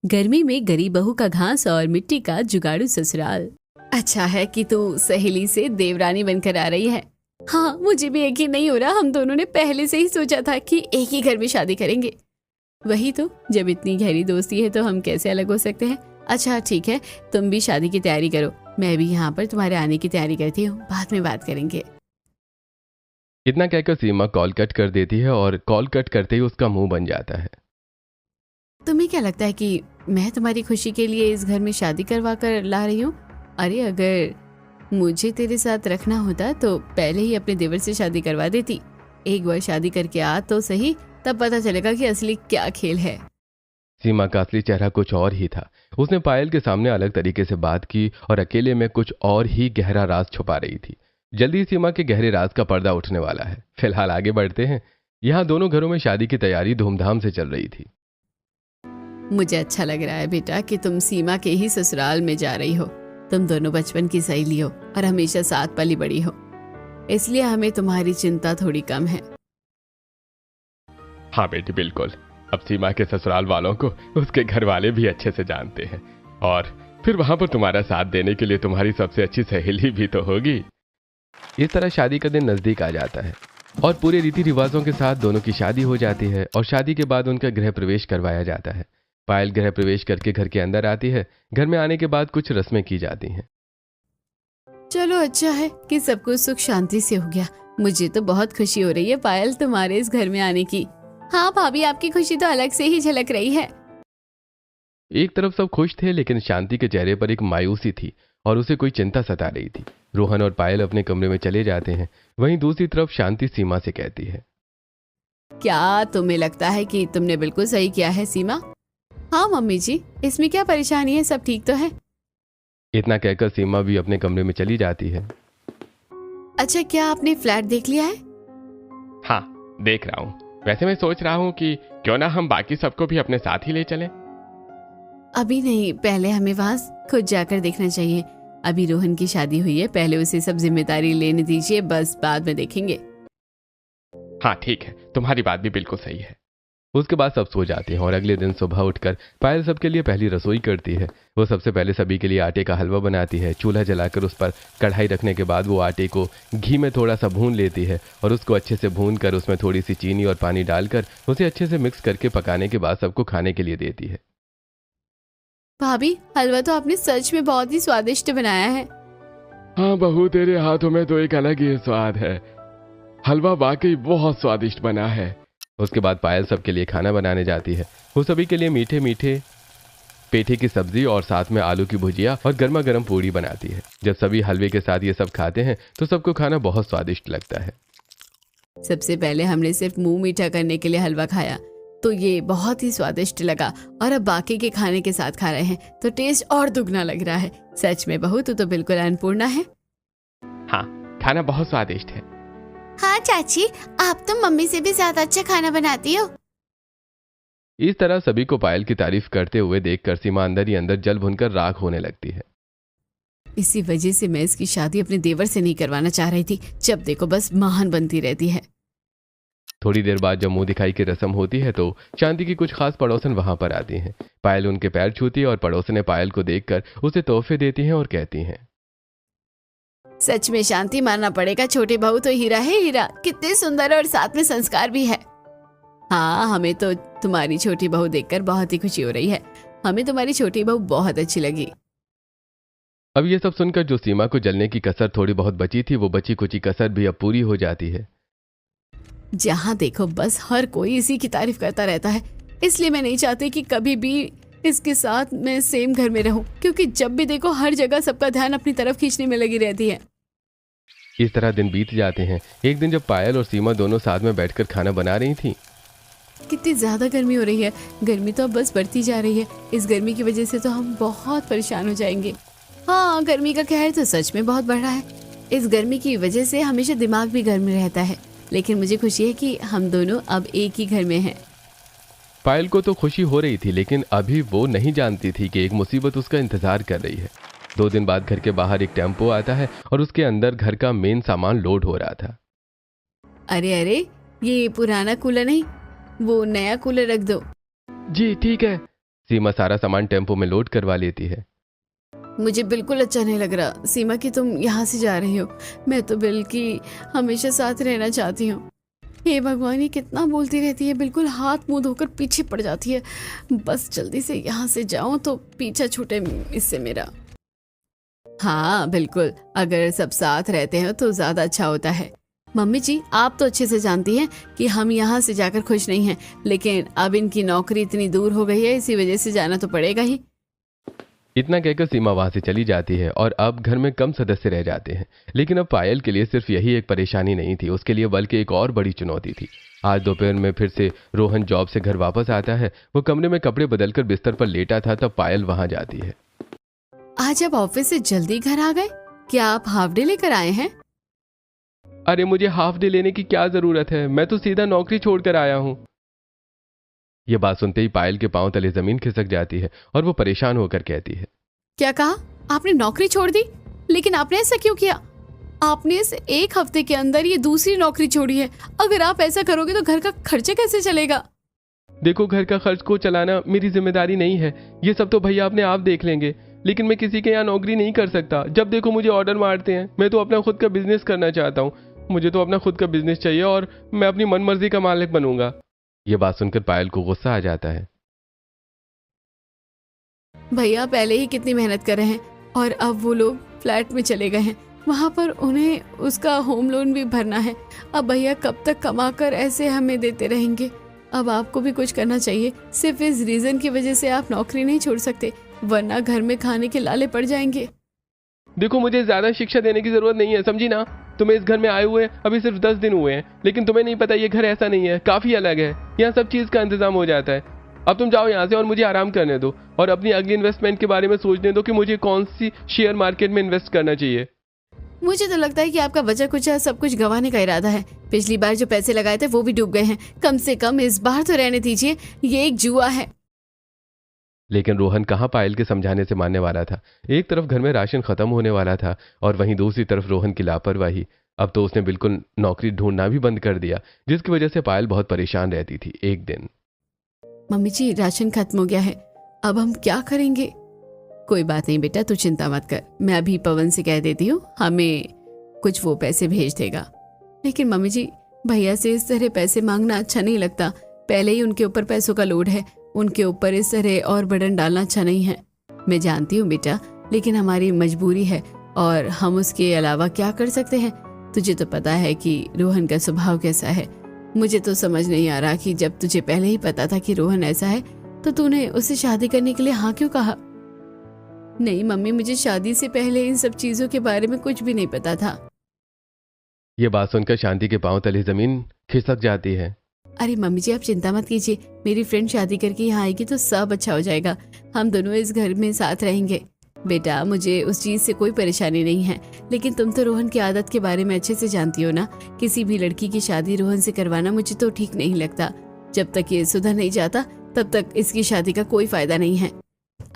गर्मी में गरीब बहू का घास और मिट्टी का जुगाड़ू ससुराल। अच्छा है कि तू सहेली से देवरानी बनकर आ रही है। हाँ, मुझे भी यकीन नहीं हो रहा, हम दोनों ने पहले से ही सोचा था कि एक ही घर में शादी करेंगे। वही तो, जब इतनी गहरी दोस्ती है तो हम कैसे अलग हो सकते हैं। अच्छा ठीक है, तुम भी शादी की तैयारी करो, मैं भी यहाँ पर तुम्हारे आने की तैयारी करती हूँ, बाद में बात करेंगे। इतना कहकर सीमा कॉल कट कर देती है और कॉल कट करते ही उसका मुंह बन जाता है। तुम्हें क्या लगता है कि मैं तुम्हारी खुशी के लिए इस घर में शादी करवा कर ला रही हूँ? अरे अगर मुझे तेरे साथ रखना होता तो पहले ही अपने देवर से शादी करवा देती। एक बार शादी करके आ तो सही, तब पता चलेगा कि असली क्या खेल है। सीमा का असली चेहरा कुछ और ही था। उसने पायल के सामने अलग तरीके से बात की और अकेले में कुछ और ही गहरा राज छुपा रही थी। जल्दी ही सीमा के गहरे राज का पर्दा उठने वाला है। फिलहाल आगे बढ़ते हैं। यहाँ दोनों घरों में शादी की तैयारी धूमधाम से चल रही थी। मुझे अच्छा लग रहा है बेटा कि तुम सीमा के ही ससुराल में जा रही हो। तुम दोनों बचपन की सहेली हो और हमेशा साथ पली बड़ी हो, इसलिए हमें तुम्हारी चिंता थोड़ी कम है। हाँ बेटी, बिल्कुल। अब सीमा के ससुराल वालों को उसके घर वाले भी अच्छे से जानते हैं और फिर वहां पर तुम्हारा साथ देने के लिए तुम्हारी सबसे अच्छी सहेली भी तो होगी। इस तरह शादी का दिन नजदीक आ जाता है और पूरे रीति रिवाजों के साथ दोनों की शादी हो जाती है और शादी के बाद उनका गृह प्रवेश करवाया जाता है। पायल गृह प्रवेश करके घर के अंदर आती है। घर में आने के बाद कुछ रस्में की जाती हैं। चलो अच्छा है कि सब कुछ सुख शांति से हो गया। मुझे तो बहुत खुशी हो रही है पायल तुम्हारे इस घर में आने की। हाँ भाभी, आपकी खुशी तो अलग से ही झलक रही है। एक तरफ सब खुश थे, लेकिन शांति के चेहरे पर एक मायूसी थी और उसे कोई चिंता सता रही थी। रोहन और पायल अपने कमरे में चले जाते हैं। वहीं दूसरी तरफ शांति सीमा से कहती है, क्या तुम्हें लगता है कि तुमने बिल्कुल सही किया है सीमा? हाँ मम्मी जी, इसमें क्या परेशानी है, सब ठीक तो है। इतना कहकर सीमा भी अपने कमरे में चली जाती है। अच्छा, क्या आपने फ्लैट देख लिया है? हाँ, देख रहा हूँ। वैसे मैं सोच रहा हूँ कि क्यों ना हम बाकी सबको भी अपने साथ ही ले चलें। अभी नहीं, पहले हमें वहाँ खुद जाकर देखना चाहिए। अभी रोहन की शादी हुई है, पहले उसे सब जिम्मेदारी लेने दीजिए, बस बाद में देखेंगे। हाँ ठीक है, तुम्हारी बात भी बिल्कुल सही है। उसके बाद सब सो जाते हैं और अगले दिन सुबह उठकर पायल सबके लिए पहली रसोई करती है। वो सबसे पहले सभी के लिए आटे का हलवा बनाती है। चूल्हा जलाकर उस पर कढ़ाई रखने के बाद वो आटे को घी में थोड़ा सा भून लेती है और उसको अच्छे से भून कर उसमें थोड़ी सी चीनी और पानी डालकर उसे अच्छे से मिक्स करके पकाने के बाद सबको खाने के लिए देती है। भाभी, हलवा तो आपने सच में बहुत ही स्वादिष्ट बनाया है। हाँ बहू, तेरे हाथों में तो एक अलग ही स्वाद है। हलवा वाकई बहुत स्वादिष्ट बना है। उसके बाद पायल सबके लिए खाना बनाने जाती है। वो सभी के लिए मीठे मीठे पेठे की सब्जी और साथ में आलू की भुजिया और गर्मा गर्म पूड़ी बनाती है। जब सभी हलवे के साथ ये सब खाते हैं तो सबको खाना बहुत स्वादिष्ट लगता है। सबसे पहले हमने सिर्फ मुंह मीठा करने के लिए हलवा खाया तो ये बहुत ही स्वादिष्ट लगा, और अब बाकी के खाने के साथ खा रहे हैं तो टेस्ट और दुगना लग रहा है। सच में बहू, तू तो बिल्कुल अन्नपूर्णा है। हाँ, खाना बहुत स्वादिष्ट है। हाँ चाची, आप तो मम्मी से भी ज्यादा अच्छा खाना बनाती हो। इस तरह सभी को पायल की तारीफ करते हुए देखकर सीमा अंदर ही अंदर जल भुनकर राख होने लगती है। इसी वजह से मैं इसकी शादी अपने देवर से नहीं करवाना चाह रही थी। जब देखो बस महान बनती रहती है। थोड़ी देर बाद जब मुंह दिखाई की रस्म होती है तो शांति की कुछ खास पड़ोसन वहां पर आती हैं। पायल उनके पैर छूती है और पड़ोसने पायल को देखकर उसे तोहफे देती हैं और कहती हैं, सच में शांति मानना पड़ेगा, छोटी बहू तो हीरा है हीरा, कितने सुंदर और साथ में संस्कार भी है। हाँ, हमें तो तुम्हारी छोटी बहू देखकर बहुत ही खुशी हो रही है। हमें तुम्हारी छोटी बहू बहुत अच्छी लगी। अब ये सब सुनकर जो सीमा को जलने की कसर थोड़ी बहुत बची थी, वो बची कुची कसर भी अब पूरी हो जाती है। जहाँ देखो बस हर कोई इसी की तारीफ करता रहता है, इसलिए मैं नहीं चाहती कि कभी भी इसके साथ मैं सेम घर में रहूं, क्योंकि जब भी देखो हर जगह सबका ध्यान अपनी तरफ खींचने में लगी रहती है। इस तरह दिन बीत जाते हैं। एक दिन जब पायल और सीमा दोनों साथ में बैठकर खाना बना रही थी। कितनी ज्यादा गर्मी हो रही है, गर्मी तो अब बस बढ़ती जा रही है। इस गर्मी की वजह से तो हम बहुत परेशान हो जाएंगे। हाँ, गर्मी का कहर तो सच में बहुत बढ़ रहा है। इस गर्मी की वजह से हमेशा दिमाग भी गर्म रहता है, लेकिन मुझे खुशी है कि हम दोनों अब एक ही घर में हैं। पायल को तो खुशी हो रही थी, लेकिन अभी वो नहीं जानती थी कि एक मुसीबत उसका इंतजार कर रही है। 2 दिन बाद घर के बाहर एक टेम्पो आता है और उसके अंदर घर का मेन सामान लोड हो रहा था। अरे अरे, ये पुराना कूलर नहीं, वो नया कूलर रख दो। जी ठीक है। सीमा सारा सामान टेम्पो में लोड करवा लेती है। मुझे बिल्कुल अच्छा नहीं लग रहा सीमा कि तुम यहाँ से जा रही हो। मैं तो बिल की हमेशा साथ रहना चाहती हूँ। हे भगवान, ये कितना बोलती रहती है, बिल्कुल हाथ मुंह धोकर पीछे पड़ जाती है। बस जल्दी से यहाँ से जाऊं तो पीछा छूटे इससे मेरा। हाँ बिल्कुल, अगर सब साथ रहते हैं तो ज्यादा अच्छा होता है। मम्मी जी, आप तो अच्छे से जानती हैं कि हम यहाँ से जाकर खुश नहीं हैं, लेकिन अब इनकी नौकरी इतनी दूर हो गई है, इसी वजह से जाना तो पड़ेगा ही। इतना कहकर सीमा वहां से चली जाती है और अब घर में कम सदस्य रह जाते हैं। लेकिन अब पायल के लिए सिर्फ यही एक परेशानी नहीं थी, उसके लिए बल्कि एक और बड़ी चुनौती थी। आज दोपहर में फिर से रोहन जॉब से घर वापस आता है। वो कमरे में कपड़े बदलकर बिस्तर पर लेटा था, तब पायल वहां जाती है। आज आप ऑफिस से जल्दी घर आ गए? क्या आप हाफ डे लेकर आए हैं? अरे मुझे हाफ डे लेने की क्या जरूरत है, मैं तो सीधा नौकरी छोड़कर आया हूँ। यह बात सुनते ही पायल के पांव तले जमीन खिसक जाती है और वो परेशान होकर कहती है, क्या कहा? आपने नौकरी छोड़ दी? लेकिन आपने ऐसा क्यों किया? आपने इस एक हफ्ते के अंदर ये दूसरी नौकरी छोड़ी है। अगर आप ऐसा करोगे तो घर का खर्चा कैसे चलेगा? देखो, घर का खर्च को चलाना मेरी जिम्मेदारी नहीं है, ये सब तो भैया अपने आप देख लेंगे। लेकिन मैं किसी के यहाँ नौकरी नहीं कर सकता। जब देखो मुझे ऑर्डर मारते हैं। मैं तो अपना खुद का बिजनेस करना चाहता हूँ। मुझे तो अपना खुद का बिजनेस चाहिए और मैं अपनी मनमर्जी का मालिक बनूंगा। यह बात सुनकर पायल को गुस्सा आ जाता है। भैया पहले ही कितनी मेहनत कर रहे हैं और अब वो लोग फ्लैट में चले गए हैं, वहां पर उन्हें उसका होम लोन भी भरना है। अब भैया कब तक कमाकर ऐसे हमें देते रहेंगे? अब आपको भी कुछ करना चाहिए। सिर्फ इस रीजन की वजह से आप नौकरी नहीं छोड़ सकते, वरना घर में खाने के लाले पड़ जाएंगे। देखो, मुझे ज्यादा शिक्षा देने की जरूरत नहीं है, समझी ना। तुम्हें इस घर में आए हुए अभी सिर्फ 10 दिन हुए हैं, लेकिन तुम्हें नहीं पता ये घर ऐसा नहीं है, काफी अलग है। यहाँ सब चीज का इंतजाम हो जाता है। अब तुम जाओ यहाँ से और मुझे आराम करने दो और अपनी अगली इन्वेस्टमेंट के बारे में सोचने दो कि मुझे कौन सी शेयर मार्केट में इन्वेस्ट करना चाहिए। मुझे तो लगता है कि आपका बचा कुचा सब कुछ गंवाने का इरादा है। पिछली बार जो पैसे लगाए थे वो भी डूब गए हैं। कम से कम इस बार तो रहने दीजिए, ये एक जुआ है। लेकिन रोहन कहाँ पायल के समझाने से मानने वाला था। एक तरफ घर में राशन खत्म होने वाला था और वहीं दूसरी तरफ रोहन की लापरवाही। अब तो उसने बिल्कुल नौकरी ढूंढना भी बंद कर दिया, जिसकी वजह से पायल बहुत परेशान रहती थी। एक दिन, मम्मी जी, राशन खत्म हो गया है, अब हम क्या करेंगे? कोई बात नहीं बेटा, तू चिंता मत कर। मैं अभी पवन से कह देती हूँ, हमें कुछ वो पैसे भेज देगा। लेकिन मम्मी जी, भैया से इस तरह पैसे मांगना अच्छा नहीं लगता। पहले ही उनके ऊपर पैसों का लोड है, उनके ऊपर इस तरह और बर्डन डालना अच्छा नहीं है। मैं जानती हूँ बेटा, लेकिन हमारी मजबूरी है और हम उसके अलावा क्या कर सकते हैं? तुझे तो पता है कि रोहन का स्वभाव कैसा है। मुझे तो समझ नहीं आ रहा कि जब तुझे पहले ही पता था कि रोहन ऐसा है तो तूने उससे शादी करने के लिए हाँ क्यों कहा? नहीं मम्मी, मुझे शादी से पहले इन सब चीजों के बारे में कुछ भी नहीं पता था। यह बात सुनकर शांति के पांव तले जमीन खिसक जाती है। अरे मम्मी जी, आप चिंता मत कीजिए। मेरी फ्रेंड शादी करके यहाँ आएगी तो सब अच्छा हो जाएगा। हम दोनों इस घर में साथ रहेंगे। बेटा, मुझे उस चीज से कोई परेशानी नहीं है, लेकिन तुम तो रोहन की आदत के बारे में अच्छे से जानती हो ना। किसी भी लड़की की शादी रोहन से करवाना मुझे तो ठीक नहीं लगता। जब तक ये सुधर नहीं जाता तब तक इसकी शादी का कोई फायदा नहीं है।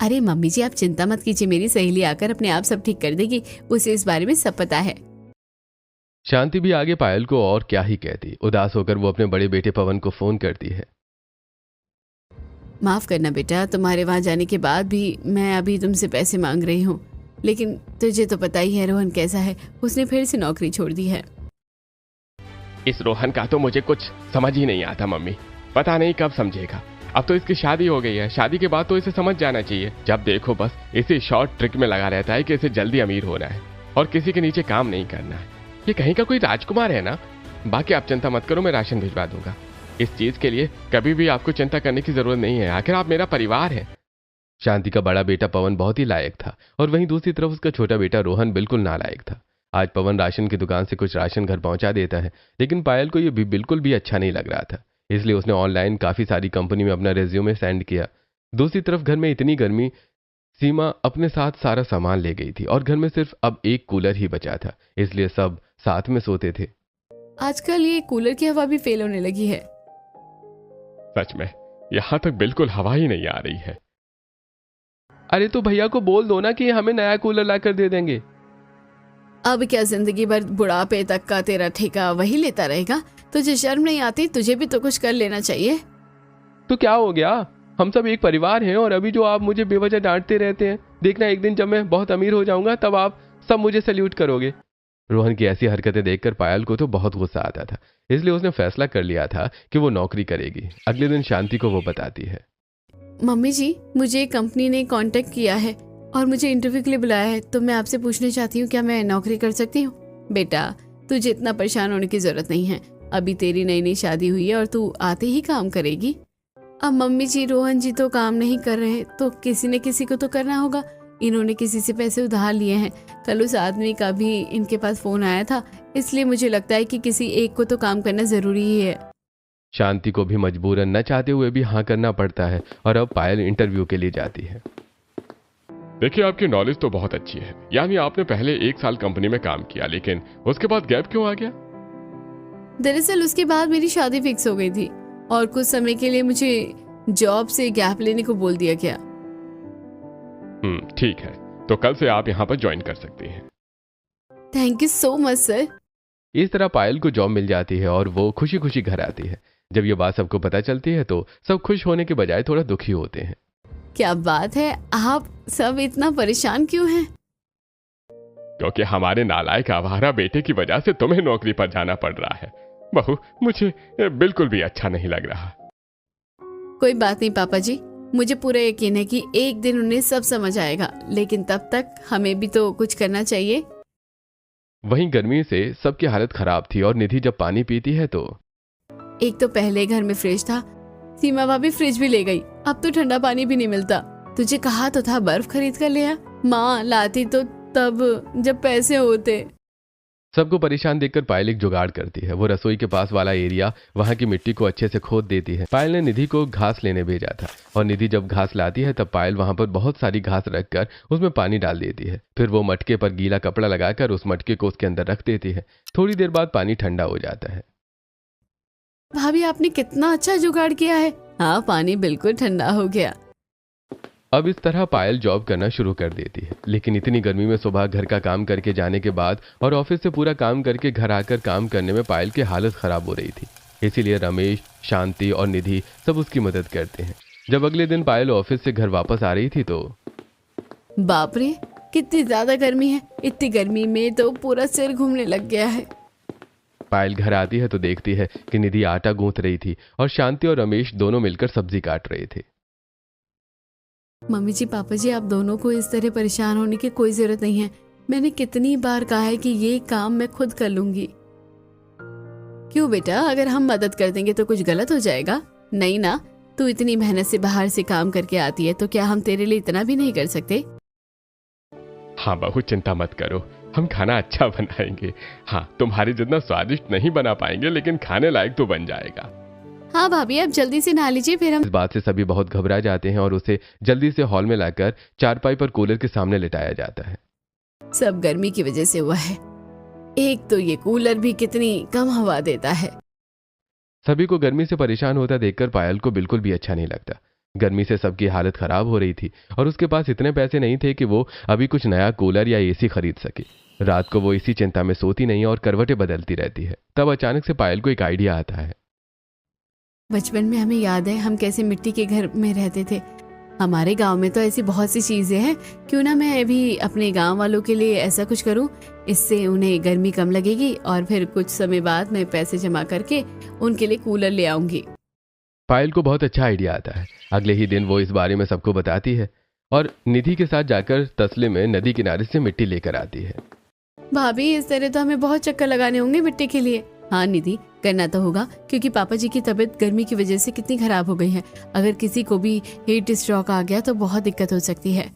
अरे मम्मी जी, आप चिंता मत कीजिए, मेरी सहेली आकर अपने आप सब ठीक कर देगी। उसे इस बारे में सब पता है। शांति भी आगे पायल को और क्या ही कहती। उदास होकर वो अपने बड़े बेटे पवन को फोन करती है। माफ करना बेटा, तुम्हारे वहां जाने के बाद भी मैं अभी तुमसे पैसे मांग रही हूँ, लेकिन तुझे तो पता ही है रोहन कैसा है। उसने फिर से नौकरी छोड़ दी है। इस रोहन का तो मुझे कुछ समझ ही नहीं आता मम्मी। पता नहीं कब समझेगा। अब तो इसकी शादी हो गई है, शादी के बाद तो इसे समझ जाना चाहिए। जब देखो बस इसे शॉर्ट ट्रिक में लगा रहता है कि इसे जल्दी अमीर होना है और किसी के नीचे काम नहीं करना है। ये कहीं का कोई राजकुमार है ना। बाकी आप चिंता मत करो, मैं राशन भिजवा दूंगा। इस चीज के लिए कभी भी आपको चिंता करने की जरूरत नहीं है, आखिर आप मेरा परिवार है। शांति का बड़ा बेटा पवन बहुत ही लायक था और वहीं दूसरी तरफ उसका छोटा बेटा रोहन बिल्कुल नालायक था। आज पवन राशन की दुकान से कुछ राशन घर पहुंचा देता है, लेकिन पायल को यह भी बिल्कुल भी अच्छा नहीं लग रहा था। इसलिए उसने ऑनलाइन काफी सारी कंपनी में अपना रेज्यूमे सेंड किया। दूसरी तरफ घर में इतनी गर्मी, सीमा अपने साथ सारा सामान ले गई थी और घर में सिर्फ अब एक कूलर ही बचा था, इसलिए सब साथ में सोते थे। आजकल ये कूलर की हवा भी फेल होने लगी है। सच में यहां तक बिल्कुल हवा ही नहीं आ रही है। अरे तो भैया को बोल दो ना कि हमें नया कूलर लाकर दे देंगे। अब क्या जिंदगी भर बुढ़ापे तक का तेरा ठेका वही लेता रहेगा? तुझे शर्म नहीं आती? तुझे भी तो कुछ कर लेना चाहिए। तो क्या हो गया? हम सब एक परिवार हैं, और अभी जो आप मुझे बेवजह डांटते रहते हैं, देखना एक दिन जब मैं बहुत अमीर हो जाऊंगा तब आप सब मुझे सैल्यूट करोगे। रोहन की ऐसी हरकतें देखकर पायल को तो बहुत गुस्सा आता था, इसलिए उसने फैसला कर लिया था कि वो नौकरी करेगी। अगले दिन शांति को वो बताती है, मम्मी जी, मुझे कंपनी ने कांटेक्ट किया है और मुझे इंटरव्यू के लिए बुलाया है, तो मैं आपसे पूछना चाहती हूँ क्या मैं नौकरी कर सकती हूँ? बेटा, तुझे इतना परेशान होने की जरूरत नहीं है, अभी तेरी नई नई शादी हुई है और तू आते ही काम करेगी। अब मम्मी जी, रोहन जी तो काम नहीं कर रहे, तो किसी न किसी को तो करना होगा। इन्होंने किसी से पैसे उधार लिए हैं। कल उस आदमी का भी इनके पास फोन आया था, इसलिए मुझे लगता है कि किसी एक को तो काम करना जरूरी ही है। शांति को भी मजबूरन न चाहते हुए भी हाँ करना पड़ता है, और अब पायल इंटरव्यू के लिए जाती है। देखिए, आपकी नॉलेज तो बहुत अच्छी है, यानी आपने पहले 1 साल कंपनी में काम किया, लेकिन उसके बाद गैप क्यों आ गया? दरअसल उसके बाद मेरी शादी फिक्स हो गई थी और कुछ समय के लिए मुझे जॉब से गैप लेने को बोल दिया गया। ठीक है, तो कल से आप यहाँ पर ज्वाइन कर सकती हैं। Thank you so much sir. इस तरह पायल को जॉब मिल जाती है और वो खुशी खुशी घर आती है। जब ये बात सबको पता चलती है तो सब खुश होने के बजाय थोड़ा दुखी होते हैं। क्या बात है, आप सब इतना परेशान क्यों हैं? क्योंकि हमारे नालायक आवारा बेटे की वजह से तुम्हें नौकरी पर जाना पड़ रहा है। बहू, मुझे बिल्कुल भी अच्छा नहीं लग रहा। कोई बात नहीं पापा जी, मुझे पूरा यकीन है कि एक दिन उन्हें सब समझ आएगा, लेकिन तब तक हमें भी तो कुछ करना चाहिए। वहीं गर्मी से सबकी हालत खराब थी और निधि जब पानी पीती है तो एक तो पहले घर में फ्रिज था, सीमा भाभी फ्रिज भी ले गई, अब तो ठंडा पानी भी नहीं मिलता। तुझे कहा तो था बर्फ खरीद कर ले आ, माँ लाती तो तब जब पैसे होते। सबको परेशान देखकर पायल एक जुगाड़ करती है। वो रसोई के पास वाला एरिया, वहां की मिट्टी को अच्छे से खोद देती है। पायल ने निधि को घास लेने भेजा था, और निधि जब घास लाती है तब पायल वहां पर बहुत सारी घास रखकर उसमें पानी डाल देती है। फिर वो मटके पर गीला कपड़ा लगाकर उस मटके को उसके अंदर रख देती है। थोड़ी देर बाद पानी ठंडा हो जाता है। भाभी, आपने कितना अच्छा जुगाड़ किया है। हाँ, पानी बिल्कुल ठंडा हो गया। अब इस तरह पायल जॉब करना शुरू कर देती है, लेकिन इतनी गर्मी में सुबह घर का काम करके जाने के बाद और ऑफिस से पूरा काम करके घर आकर काम करने में पायल की हालत खराब हो रही थी। इसीलिए रमेश, शांति और निधि सब उसकी मदद करते हैं। जब अगले दिन पायल ऑफिस से घर वापस आ रही थी तो बाप रे, कितनी ज्यादा गर्मी है। इतनी गर्मी में तो पूरा सिर घूमने लग गया है। पायल घर आती है तो देखती है कि निधि आटा गूंथ रही थी और शांति और रमेश दोनों मिलकर सब्जी काट रहे थे। मम्मी जी, पापा जी, आप दोनों को इस तरह परेशान होने की कोई जरूरत नहीं है। मैंने कितनी बार कहा है कि ये काम मैं खुद कर लूंगी। क्यों बेटा, अगर हम मदद कर देंगे तो कुछ गलत हो जाएगा? नहीं ना, तू इतनी मेहनत से बाहर से काम करके आती है, तो क्या हम तेरे लिए इतना भी नहीं कर सकते? हाँ बहू, चिंता मत करो, हम खाना अच्छा बनाएंगे। हाँ, तुम्हारे जितना स्वादिष्ट नहीं बना पाएंगे, लेकिन खाने लायक तो बन जाएगा। हाँ भाभी, आप जल्दी से नहा लीजिए, फिर हम। इस बात से सभी बहुत घबरा जाते हैं और उसे जल्दी से हॉल में लाकर चारपाई पर कूलर के सामने लिटाया जाता है। सब गर्मी की वजह से हुआ है। एक तो ये कूलर भी कितनी कम हवा देता है। सभी को गर्मी से परेशान होता देखकर पायल को बिल्कुल भी अच्छा नहीं लगता। गर्मी से सबकी हालत खराब हो रही थी और उसके पास इतने पैसे नहीं थे कि वो अभी कुछ नया कूलर या एसी खरीद सके। रात को वो इसी चिंता में सोती नहीं और करवटें बदलती रहती है। तब अचानक से पायल को एक आइडिया आता है। बचपन में हमें याद है हम कैसे मिट्टी के घर में रहते थे। हमारे गांव में तो ऐसी बहुत सी चीजें हैं, क्यों ना मैं भी अपने गांव वालों के लिए ऐसा कुछ करूं। इससे उन्हें गर्मी कम लगेगी और फिर कुछ समय बाद मैं पैसे जमा करके उनके लिए कूलर ले आऊंगी। पायल को बहुत अच्छा आइडिया आता है। अगले ही दिन वो इस बारे में सबको बताती है और निधि के साथ जाकर तसले में नदी किनारे से मिट्टी लेकर आती है। भाभी, इस तरह तो हमें बहुत चक्कर लगाने होंगे मिट्टी के लिए। हाँ निधि, करना तो होगा, क्योंकि पापा जी की तबीयत गर्मी की वजह से कितनी खराब हो गई है। अगर किसी को भी हीट स्ट्रोक आ गया तो बहुत दिक्कत हो सकती है।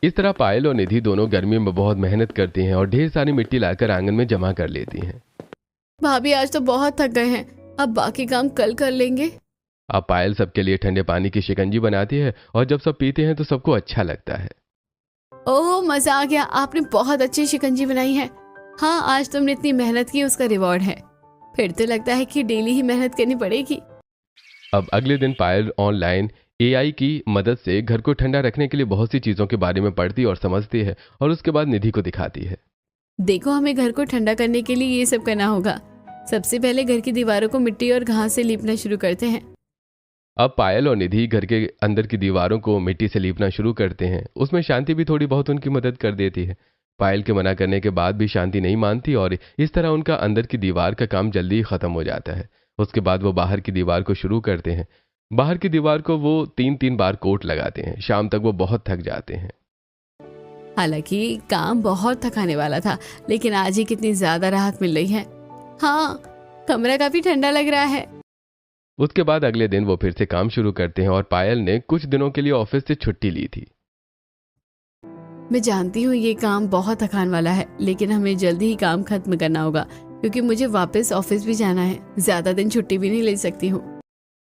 इस तरह पायल और निधि दोनों गर्मी में बहुत मेहनत करती हैं और ढेर सारी मिट्टी लाकर आंगन में जमा कर लेती हैं। भाभी, आज तो बहुत थक गए हैं, अब बाकी काम कल कर लेंगे। अब पायल सबके लिए ठंडे पानी की शिकंजी बनाती है और जब सब पीते हैं तो सबको अच्छा लगता है। ओह, मजा आ गया, आपने बहुत अच्छी शिकंजी बनाई है। हाँ, आज तुमने इतनी मेहनत की, उसका रिवॉर्ड है। फिर तो लगता है कि डेली ही मेहनत करनी पड़ेगी। अब अगले दिन पायल ऑनलाइन एआई की मदद से घर को ठंडा रखने के लिए बहुत सी चीजों के बारे में पढ़ती और समझती है और उसके बाद निधि को दिखाती है। देखो, हमें घर को ठंडा करने के लिए ये सब करना होगा। सबसे पहले घर की दीवारों को मिट्टी और घास से लीपना शुरू करते हैं। अब पायल और निधि घर के अंदर की दीवारों को मिट्टी से लीपना शुरू करते हैं। उसमें शांति भी थोड़ी बहुत उनकी मदद कर देती है। पायल के मना करने के बाद भी शांति नहीं मानती और इस तरह उनका अंदर की दीवार का काम जल्दी ही खत्म हो जाता है। उसके बाद वो बाहर की दीवार को शुरू करते हैं। बाहर की दीवार को वो 3-3 बार कोट लगाते हैं। शाम तक वो बहुत थक जाते हैं। हालांकि काम बहुत थकाने वाला था, लेकिन आज ही कितनी ज्यादा राहत मिल रही है। हाँ, कमरा काफी ठंडा लग रहा है। उसके बाद अगले दिन वो फिर से काम शुरू करते हैं और पायल ने कुछ दिनों के लिए ऑफिस से छुट्टी ली थी। मैं जानती हूँ ये काम बहुत थकान वाला है, लेकिन हमें जल्दी ही काम खत्म करना होगा क्योंकि मुझे वापस ऑफिस भी जाना है। ज्यादा दिन छुट्टी भी नहीं ले सकती हूँ।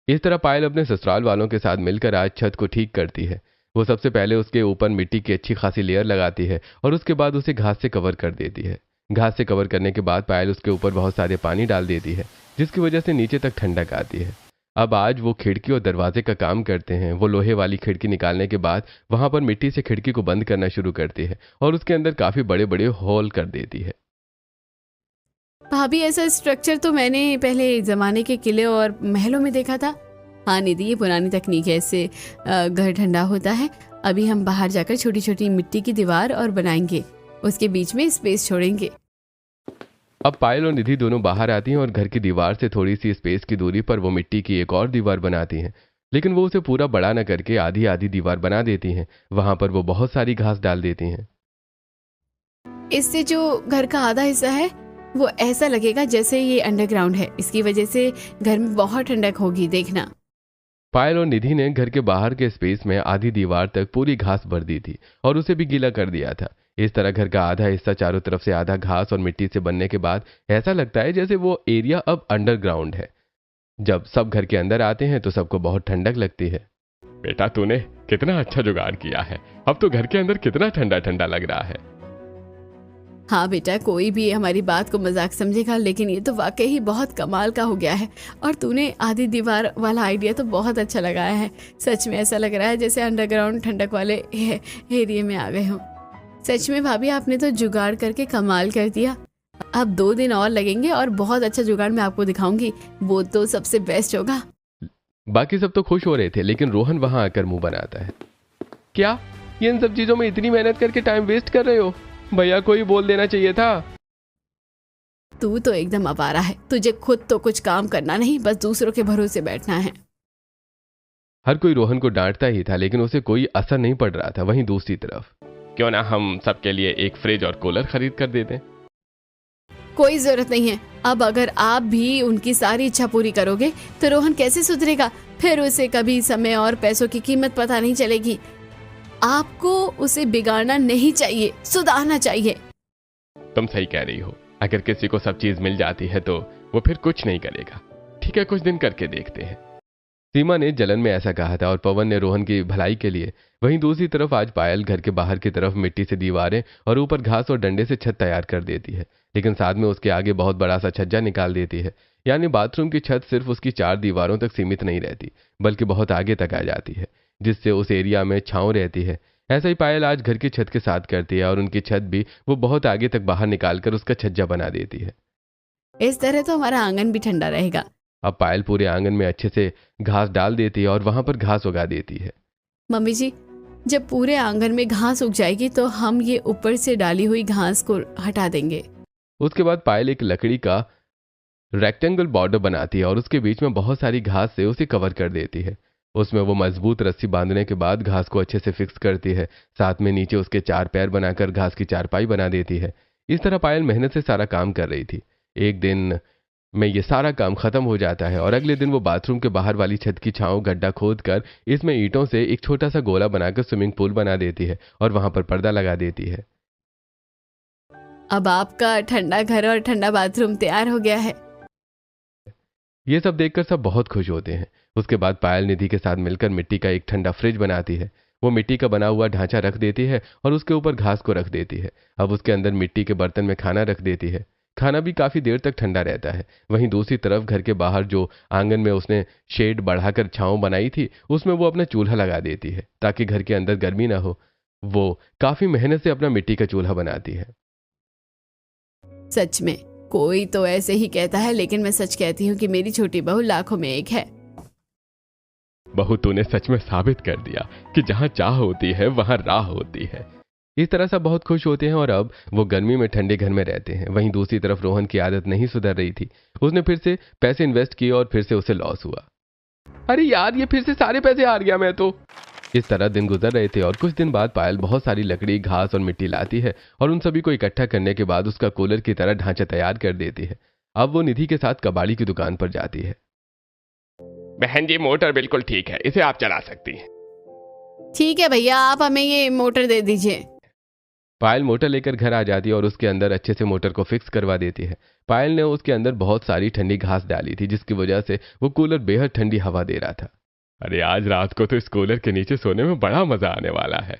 इस तरह पायल अपने ससुराल वालों के साथ मिलकर आज छत को ठीक करती है। वो सबसे पहले उसके ऊपर मिट्टी की अच्छी खासी लेयर लगाती है और उसके बाद उसे घास से कवर कर देती है। घास से कवर करने के बाद पायल उसके ऊपर बहुत सारे पानी डाल देती है, जिसकी वजह से नीचे तक ठंडक आती है। अब आज वो खिड़की और दरवाजे का काम करते हैं। वो लोहे वाली खिड़की निकालने के बाद वहां पर मिट्टी से खिड़की को बंद करना शुरू करती है और उसके अंदर काफी बड़े बड़े होल कर देती है। भाभी, ऐसा स्ट्रक्चर तो मैंने पहले जमाने के किले और महलों में देखा था। हाँ निधि, ये पुरानी तकनीक है, इससे घर ठंडा होता है। अभी हम बाहर जाकर छोटी छोटी मिट्टी की दीवार और बनाएंगे, उसके बीच में स्पेस छोड़ेंगे। अब पायल और निधि दोनों बाहर आती हैं और घर की दीवार से थोड़ी सी स्पेस की दूरी पर वो मिट्टी की एक और दीवार बनाती हैं, लेकिन वो उसे पूरा बड़ा न करके आधी आधी दीवार बना देती हैं। वहां पर वो बहुत सारी घास डाल देती हैं। इससे जो घर का आधा हिस्सा है वो ऐसा लगेगा जैसे ये अंडरग्राउंड है। इसकी वजह से घर में बहुत ठंडक होगी, देखना। पायल और निधि ने घर के बाहर के स्पेस में आधी दीवार तक पूरी घास भर दी थी और उसे भी गीला कर दिया था। इस तरह घर का आधा हिस्सा चारों तरफ से आधा घास और मिट्टी से बनने के बाद ऐसा लगता है जैसे वो एरिया अब अंडरग्राउंड है। जब सब घर के अंदर आते हैं तो सबको बहुत ठंडक लगती है। बेटा, तूने कितना अच्छा जुगाड़ किया है। अब तो घर के अंदर कितना ठंडा ठंडा लग रहा है। हाँ बेटा, कोई भी हमारी बात को मजाक समझेगा, लेकिन ये तो वाकई ही बहुत कमाल का हो गया है। और तूने आधी दीवार वाला आइडिया तो बहुत अच्छा लगाया है। सच में ऐसा लग रहा है जैसे अंडरग्राउंड ठंडक वाले एरिया में आ गए हों। सच में भाभी, आपने तो जुगाड़ करके कमाल कर दिया। अब 2 दिन और लगेंगे और बहुत अच्छा जुगाड़ मैं आपको दिखाऊंगी। वो तो सबसे बेस्ट होगा। बाकी सब तो खुश हो रहे थे, लेकिन रोहन वहां आकर मुंह बनाता है। क्या ये इन सब चीजों में इतनी मेहनत करके टाइम वेस्ट कर रहे हो? भैया को ही बोल देना चाहिए था। तू तो एकदम आवारा है। तुझे खुद तो कुछ काम करना नहीं, बस दूसरों के भरोसे बैठना है। हर कोई रोहन को डांटता ही था, लेकिन उसे कोई असर नहीं पड़ रहा था। वहीं दूसरी तरफ, क्यों ना हम सबके लिए एक फ्रिज और कूलर खरीद कर दे दें? कोई जरूरत नहीं है। अब अगर आप भी उनकी सारी इच्छा पूरी करोगे तो रोहन कैसे सुधरेगा? फिर उसे कभी समय और पैसों की कीमत पता नहीं चलेगी। आपको उसे बिगाड़ना नहीं चाहिए, सुधारना चाहिए। तुम सही कह रही हो। अगर किसी को सब चीज मिल जाती है तो वो फिर कुछ नहीं करेगा। ठीक है, कुछ दिन करके देखते हैं। सीमा ने जलन में ऐसा कहा था और पवन ने रोहन की भलाई के लिए। वहीं दूसरी तरफ आज पायल घर के बाहर की तरफ मिट्टी से दीवारें और ऊपर घास और डंडे से छत तैयार कर देती है, लेकिन साथ में उसके आगे बहुत बड़ा सा छज्जा निकाल देती है। यानी बाथरूम की छत सिर्फ उसकी 4 दीवारों तक सीमित नहीं रहती, बल्कि बहुत आगे तक आ जाती है, जिससे उस एरिया में छांव रहती है। ऐसा ही पायल आज घर की छत के साथ करती है और उनकी छत भी वो बहुत आगे तक बाहर निकालकर उसका छज्जा बना देती है। इस तरह तो हमारा आंगन भी ठंडा रहेगा। अब पायल पूरे आंगन में अच्छे से घास डाल देती है और वहां पर घास उगा देती है। मम्मी जी, जब पूरे आंगन में घास उग जाएगी तो हम ये ऊपर से डाली हुई घास को हटा देंगे। उसके बाद पायल एक लकड़ी का रेक्टेंगल बॉर्डर बनाती है और उसके बीच में बहुत सारी घास से उसे कवर कर देती है। उसमें वो मजबूत रस्सी बांधने के बाद घास को अच्छे से फिक्स करती है। साथ में नीचे उसके 4 पैर बनाकर घास की चारपाई बना देती है। इस तरह पायल मेहनत से सारा काम कर रही थी। एक दिन में ये सारा काम खत्म हो जाता है और अगले दिन वो बाथरूम के बाहर वाली छत की छांव गड्ढा खोद कर इसमें ईंटों से एक छोटा सा गोला बनाकर स्विमिंग पूल बना देती है और वहां पर पर्दा लगा देती है। अब आपका ठंडा घर और ठंडा बाथरूम तैयार हो गया है। ये सब देखकर सब बहुत खुश होते हैं। उसके बाद पायल निधि के साथ मिलकर मिट्टी का एक ठंडा फ्रिज बनाती है। वो मिट्टी का बना हुआ ढांचा रख देती है और उसके ऊपर घास को रख देती है। अब उसके अंदर मिट्टी के बर्तन में खाना रख देती है। खाना भी काफी देर तक ठंडा रहता है। वहीं दूसरी तरफ घर के बाहर जो आंगन में उसने शेड बढ़ाकर छांव बनाई थी, उसमें वो अपना चूल्हा लगा देती है ताकि घर के अंदर गर्मी ना हो। वो काफी मेहनत से अपना मिट्टी का चूल्हा बनाती है। सच में कोई तो ऐसे ही कहता है, लेकिन मैं सच कहती हूँ कि मेरी छोटी बहू लाखों में एक है। बहू तूने सच में साबित कर दिया कि जहां चाह होती है वहां राह होती है। इस तरह सब बहुत खुश होते हैं और अब वो गर्मी में ठंडे घर में रहते हैं। वहीं दूसरी तरफ रोहन की आदत नहीं सुधर रही थी। उसने फिर से पैसे इन्वेस्ट किए और फिर से उसे लॉस हुआ। अरे यार, ये फिर से सारे पैसे हार गया मैं तो। इस तरह दिन गुजर रहे थे और कुछ दिन बाद पायल बहुत सारी लकड़ी, घास और मिट्टी लाती है और उन सभी को इकट्ठा करने के बाद उसका कूलर की तरह ढांचा तैयार कर देती है। अब वो निधि के साथ कबाड़ी की दुकान पर जाती है। बहन जी, मोटर बिल्कुल ठीक है, इसे आप चला सकती हैं। ठीक है भैया, आप हमें ये मोटर दे दीजिए। पायल मोटर लेकर घर आ जाती है और उसके अंदर अच्छे से मोटर को फिक्स करवा देती है। पायल ने उसके अंदर बहुत सारी ठंडी घास डाली थी जिसकी वजह से वो कूलर बेहद ठंडी हवा दे रहा था। अरे आज रात को तो इस कूलर के नीचे सोने में बड़ा मजा आने वाला है।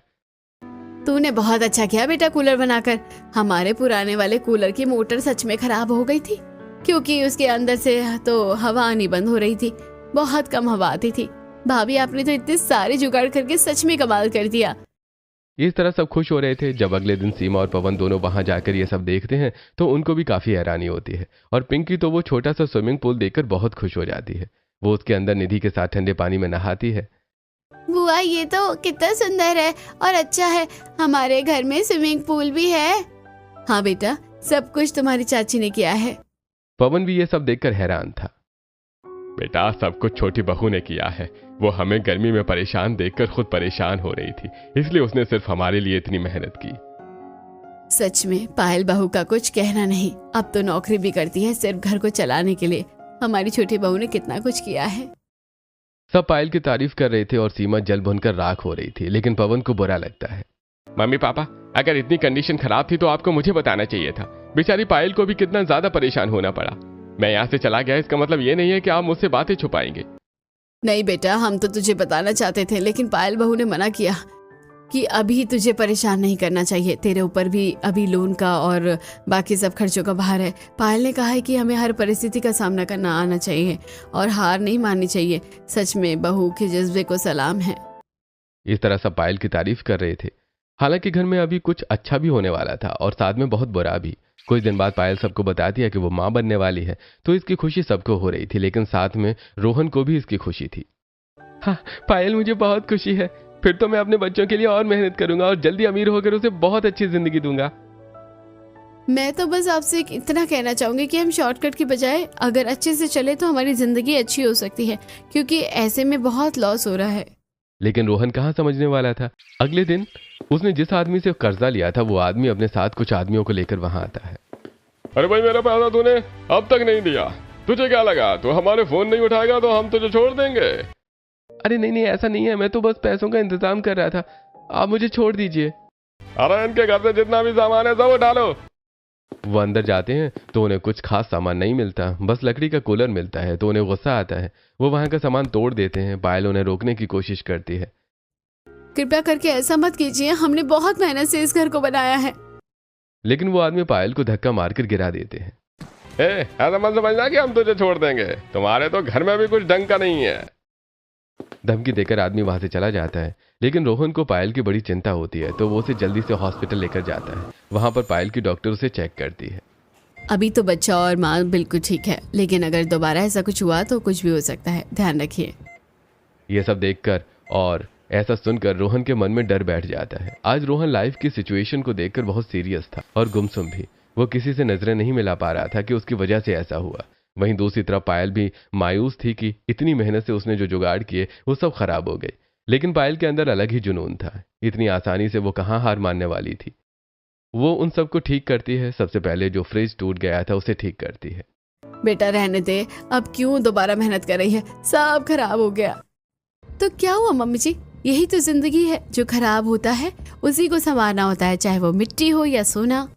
तूने बहुत अच्छा किया बेटा कूलर बनाकर। हमारे पुराने वाले कूलर की मोटर सच में खराब हो गई थी, क्योंकि उसके अंदर से तो हवा आनी बंद हो रही थी। बहुत कम हवा आती थी। भाभी, आपने तो इतने सारे जुगाड़ करके सच में कमाल कर दिया। इस तरह सब खुश हो रहे थे। जब अगले दिन सीमा और पवन दोनों वहां जाकर ये सब देखते हैं तो उनको भी काफी हैरानी होती है। और पिंकी तो वो छोटा सा स्विमिंग पूल देखकर बहुत खुश हो जाती है। वो उसके अंदर निधि के साथ ठंडे पानी में नहाती है। बुआ, ये तो कितना सुंदर है और अच्छा है। हमारे घर में स्विमिंग पूल भी है। हाँ बेटा, सब कुछ तुम्हारी चाची ने किया है। पवन भी ये सब देखकर हैरान था। बेटा, सब कुछ छोटी बहू ने किया है। वो हमें गर्मी में परेशान देखकर खुद परेशान हो रही थी, इसलिए उसने सिर्फ हमारे लिए इतनी मेहनत की। सच में पायल बहू का कुछ कहना नहीं। अब तो नौकरी भी करती है सिर्फ घर को चलाने के लिए। हमारी छोटी बहू ने कितना कुछ किया है। सब पायल की तारीफ कर रहे थे और सीमा जल भुनकर राख हो रही थी, लेकिन पवन को बुरा लगता है। मम्मी पापा, अगर इतनी कंडीशन खराब थी तो आपको मुझे बताना चाहिए था। बेचारी पायल को भी कितना ज्यादा परेशान होना पड़ा। मैं यहाँ से चला गया, इसका मतलब ये नहीं है कि आप मुझसे बातें छुपाएंगे। नहीं बेटा, हम तो तुझे बताना चाहते थे, लेकिन पायल बहू ने मना किया कि अभी तुझे परेशान नहीं करना चाहिए। तेरे ऊपर भी अभी लोन का और बाकी सब खर्चों का भार है। पायल ने कहा है कि हमें हर परिस्थिति का सामना करना आना चाहिए और हार नहीं माननी चाहिए। सच में बहू के जज्बे को सलाम है। इस तरह सब पायल की तारीफ कर रहे थे। हालांकि घर में अभी कुछ अच्छा भी होने वाला था और साथ में बहुत बुरा भी। कुछ दिन बाद पायल सबको बताती है कि वो माँ बनने वाली है, तो इसकी खुशी सबको हो रही थी, लेकिन साथ में रोहन को भी इसकी खुशी थी। हाँ पायल, मुझे बहुत खुशी है। फिर तो मैं अपने बच्चों के लिए और मेहनत करूंगा और जल्दी अमीर होकर उसे बहुत अच्छी जिंदगी दूंगा। मैं तो बस आपसे इतना कहना चाहूंगी कि हम शॉर्टकट की बजाय अगर अच्छे से चले तो हमारी जिंदगी अच्छी हो सकती है, क्योंकि ऐसे में बहुत लॉस हो रहा है। लेकिन रोहन कहाँ समझने वाला था। अगले दिन उसने जिस आदमी से कर्जा लिया था वो आदमी अपने साथ कुछ आदमियों को लेकर वहां आता है। अरे भाई, मेरा पैसा तूने अब तक नहीं दिया। तुझे क्या लगा तू हमारे फोन नहीं उठाएगा तो हम तुझे छोड़ देंगे? अरे नहीं नहीं, ऐसा नहीं है, मैं तो बस पैसों का इंतजाम कर रहा था, आप मुझे छोड़ दीजिए। अरे इनके घर से जितना भी सामान है सब उठा लो। वो अंदर जाते हैं तो उन्हें कुछ खास सामान नहीं मिलता, बस लकड़ी का कूलर मिलता है। तो उन्हें गुस्सा आता है। वो वहां का सामान तोड़ देते हैं। पायल उन्हें रोकने की कोशिश करती है। कृपया करके ऐसा मत कीजिए, हमने बहुत मेहनत से इस घर को बनाया है। लेकिन वो आदमी पायल को धक्का मारकर गिरा देते हैं। ऐसा मत समझना कि हम तुझे छोड़ देंगे। तुम्हारे तो घर में भी कुछ ढंग का नहीं है। धमकी देकर आदमी वहां से चला जाता है। लेकिन रोहन को पायल की बड़ी चिंता होती है, तो वो उसे जल्दी से हॉस्पिटल लेकर जाता है। वहां पर पायल की डॉक्टर उसे चेक करती है। अभी तो बच्चा और माँ बिल्कुल ठीक है, लेकिन अगर दोबारा ऐसा कुछ हुआ तो कुछ भी हो सकता है, ध्यान रखिए। ये सब देखकर और ऐसा सुनकर रोहन के मन में डर बैठ जाता है। आज रोहन लाइफ की सिचुएशन को देखकर बहुत सीरियस था और गुमसुम भी। वो किसी से नजरें नहीं मिला पा रहा था कि उसकी वजह से ऐसा हुआ। वहीं दूसरी तरफ पायल भी मायूस थी कि इतनी मेहनत से उसने जो जुगाड़ किए वो सब खराब हो गए। लेकिन पायल के अंदर अलग ही जुनून था। इतनी आसानी से वो कहाँ हार मानने वाली थी। वो उन सबको ठीक करती है। सबसे पहले जो फ्रिज टूट गया था उसे ठीक करती है। बेटा रहने दे, अब क्यों दोबारा मेहनत कर रही है, सब खराब हो गया। तो क्या हुआ मम्मी जी, यही तो जिंदगी है, जो खराब होता है उसी को संवारना होता है, चाहे वो मिट्टी हो या सोना।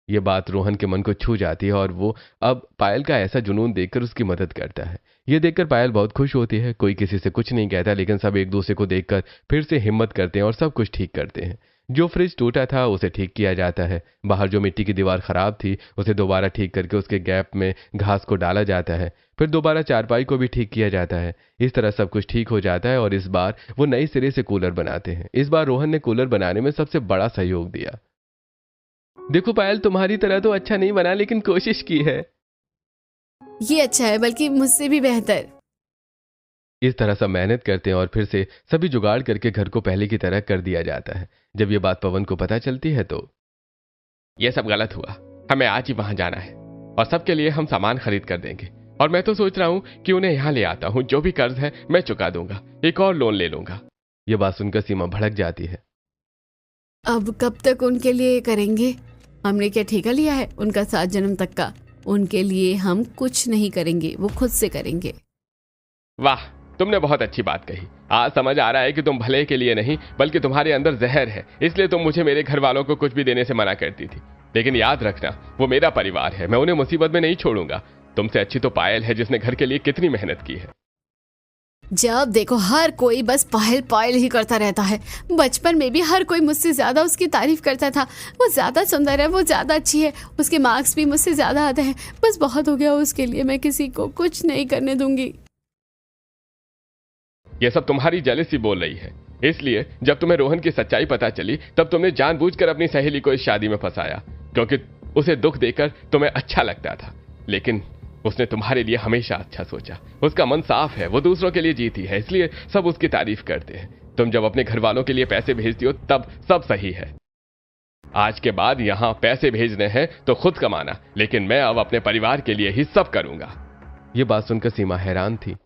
ये बात रोहन के मन को छू जाती है और वो अब पायल का ऐसा जुनून देखकर उसकी मदद करता है। ये देखकर पायल बहुत खुश होती है। कोई किसी से कुछ नहीं कहता, लेकिन सब एक दूसरे को देखकर फिर से हिम्मत करते हैं और सब कुछ ठीक करते हैं। जो फ्रिज टूटा था उसे ठीक किया जाता है। बाहर जो मिट्टी की दीवार खराब थी उसे दोबारा ठीक करके उसके गैप में घास को डाला जाता है। फिर दोबारा चारपाई को भी ठीक किया जाता है। इस तरह सब कुछ ठीक हो जाता है और इस बार वो नई सिरे से कूलर बनाते हैं। इस बार रोहन ने कूलर बनाने में सबसे बड़ा सहयोग दिया। देखो पायल, तुम्हारी तरह तो अच्छा नहीं बना, लेकिन कोशिश की है। ये अच्छा है, बल्कि मुझसे भी बेहतर। इस तरह सब मेहनत करते हैं और फिर से सभी जुगाड़ करके घर को पहले की तरह कर दिया जाता है। जब ये बात पवन को पता चलती है तो यह सब गलत हुआ, हमें आज ही वहां जाना है और सबके लिए हम सामान खरीद कर देंगे। और मैं तो सोच रहा हूं कि उन्हें यहां ले आता हूं, जो भी कर्ज है मैं चुका दूंगा, एक और लोन ले लूंगा। यह बात सुनकर सीमा भड़क जाती है। अब कब तक उनके लिए करेंगे? हमने क्या ठेका लिया है उनका 7 जन्म तक का? उनके लिए हम कुछ नहीं करेंगे, वो खुद से करेंगे। वाह, तुमने बहुत अच्छी बात कही। आज समझ आ रहा है कि तुम भले के लिए नहीं बल्कि तुम्हारे अंदर जहर है, इसलिए तुम मुझे मेरे घर वालों को कुछ भी देने से मना करती थी। लेकिन याद रखना, वो मेरा परिवार है, मैं उन्हें मुसीबत में नहीं छोड़ूंगा। तुमसे अच्छी तो पायल है, जिसने घर के लिए कितनी मेहनत की है। जब देखो हर कोई बस पायल पायल ही करता रहता है। बचपन में भी हर कोई मुझसे ज्यादा उसकी तारीफ करता था। वो ज्यादा सुंदर है, वो ज्यादा अच्छी है, उसके मार्क्स भी मुझसे ज्यादा आते हैं। बस बहुत हो गया उसके लिए, मैं किसी को कुछ नहीं करने दूंगी। यह सब तुम्हारी जेलसी बोल रही है। इसलिए जब तुम्हें रोहन की सच्चाई पता चली तब तुमने जानबूझकर अपनी सहेली को इस शादी में फंसाया, क्योंकि उसे दुख देकर तुम्हें अच्छा लगता था। लेकिन उसने तुम्हारे लिए हमेशा अच्छा सोचा। उसका मन साफ है, वो दूसरों के लिए जीती है, इसलिए सब उसकी तारीफ करते हैं। तुम जब अपने घर वालों के लिए पैसे भेजती हो तब सब सही है। आज के बाद यहां पैसे भेजने हैं तो खुद कमाना, लेकिन मैं अब अपने परिवार के लिए ही सब करूंगा। यह बात सुनकर सीमा हैरान थी।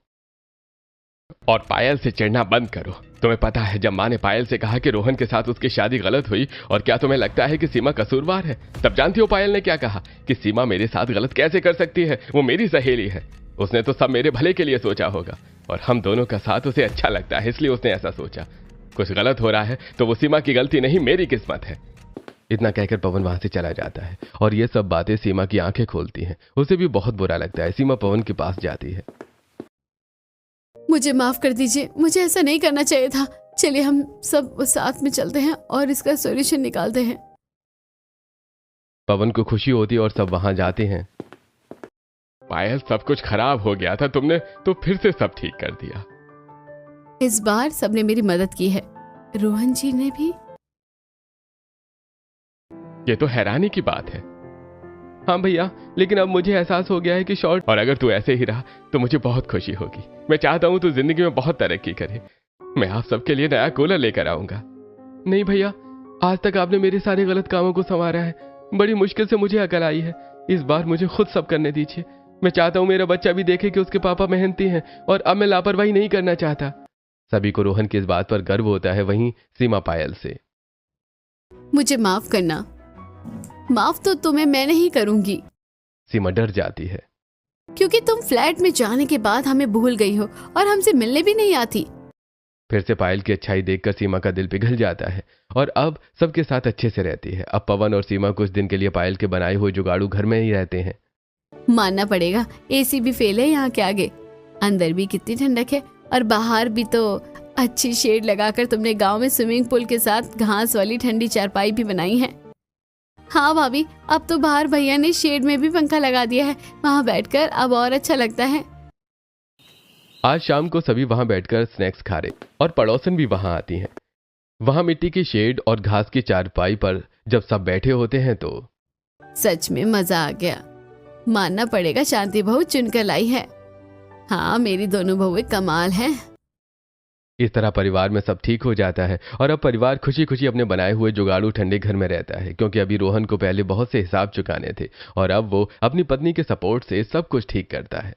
और पायल से चिढ़ना बंद करो। तुम्हें पता है, जब माँ ने पायल से कहा कि रोहन के साथ उसकी शादी गलत हुई और क्या तुम्हें लगता है कि सीमा कसूरवार है, तब जानती हो पायल ने क्या कहा कि सीमा मेरे साथ गलत कैसे कर सकती है, वो मेरी सहेली है। उसने तो सब मेरे भले के लिए सोचा होगा और हम दोनों का साथ उसे अच्छा लगता है, इसलिए उसने ऐसा सोचा। कुछ गलत हो रहा है तो वो सीमा की गलती नहीं, मेरी किस्मत है। इतना कहकर पवन वहां से चला जाता है और ये सब बातें सीमा की आंखें खोलती हैं। उसे भी बहुत बुरा लगता है। सीमा पवन के पास जाती है। मुझे माफ कर दीजिए, मुझे ऐसा नहीं करना चाहिए था। चलिए हम सब साथ में चलते हैं और इसका सॉल्यूशन निकालते हैं। पवन को खुशी होती है और सब वहां जाते हैं। पायल, सब कुछ खराब हो गया था, तुमने तो फिर से सब ठीक कर दिया। इस बार सबने मेरी मदद की है, रोहन जी ने भी। ये तो हैरानी की बात है। हाँ भैया, लेकिन अब मुझे एहसास हो गया है कि शॉर्ट और अगर तू ऐसे ही रहा तो मुझे बहुत खुशी होगी। मैं चाहता हूं तू जिंदगी में बहुत तरक्की करे। मैं आप सबके लिए नया कूलर लेकर आऊंगा। नहीं भैया, आज तक आपने मेरे सारे गलत कामों को संवारा है। बड़ी मुश्किल से मुझे अकल आई है। इस बार मुझे खुद सब करने दीजिए। मैं चाहता हूँ मेरा बच्चा भी देखे कि उसके पापा मेहनती हैं और अब मैं लापरवाही नहीं करना चाहता। सभी को रोहन की इस बात पर गर्व होता है, वहीं सीमा पायल से। मुझे माफ करना। माफ तो तुम्हें मैं नहीं करूंगी। सीमा डर जाती है, क्योंकि तुम फ्लैट में जाने के बाद हमें भूल गई हो और हमसे मिलने भी नहीं आती। फिर से पायल की अच्छाई देखकर सीमा का दिल पिघल जाता है और अब सबके साथ अच्छे से रहती है। अब पवन और सीमा कुछ दिन के लिए पायल के बनाए हुए जुगाड़ू घर में ही रहते हैं। मानना पड़ेगा, एसी भी फेल है यहाँ के आगे। अंदर भी कितनी ठंडक है और बाहर भी तो अच्छी शेड लगाकर तुमने गांव में स्विमिंग पूल के साथ घास वाली ठंडी चारपाई भी बनाई है। हाँ भाभी, अब तो बाहर भैया ने शेड में भी पंखा लगा दिया है, वहाँ बैठकर अब और अच्छा लगता है। आज शाम को सभी वहां बैठकर स्नैक्स खा रहे और पड़ोसन भी वहां आती हैं। वहां मिट्टी की शेड और घास की चारपाई पर जब सब बैठे होते हैं तो सच में मजा आ गया। मानना पड़ेगा, शांति बहू चुनकर लाई है। हाँ, मेरी दोनों बहुएं कमाल हैं। इस तरह परिवार में सब ठीक हो जाता है और अब परिवार खुशी खुशी अपने बनाए हुए जुगाड़ू ठंडे घर में रहता है, क्योंकि अभी रोहन को पहले बहुत से हिसाब चुकाने थे और अब वो अपनी पत्नी के सपोर्ट से सब कुछ ठीक करता है।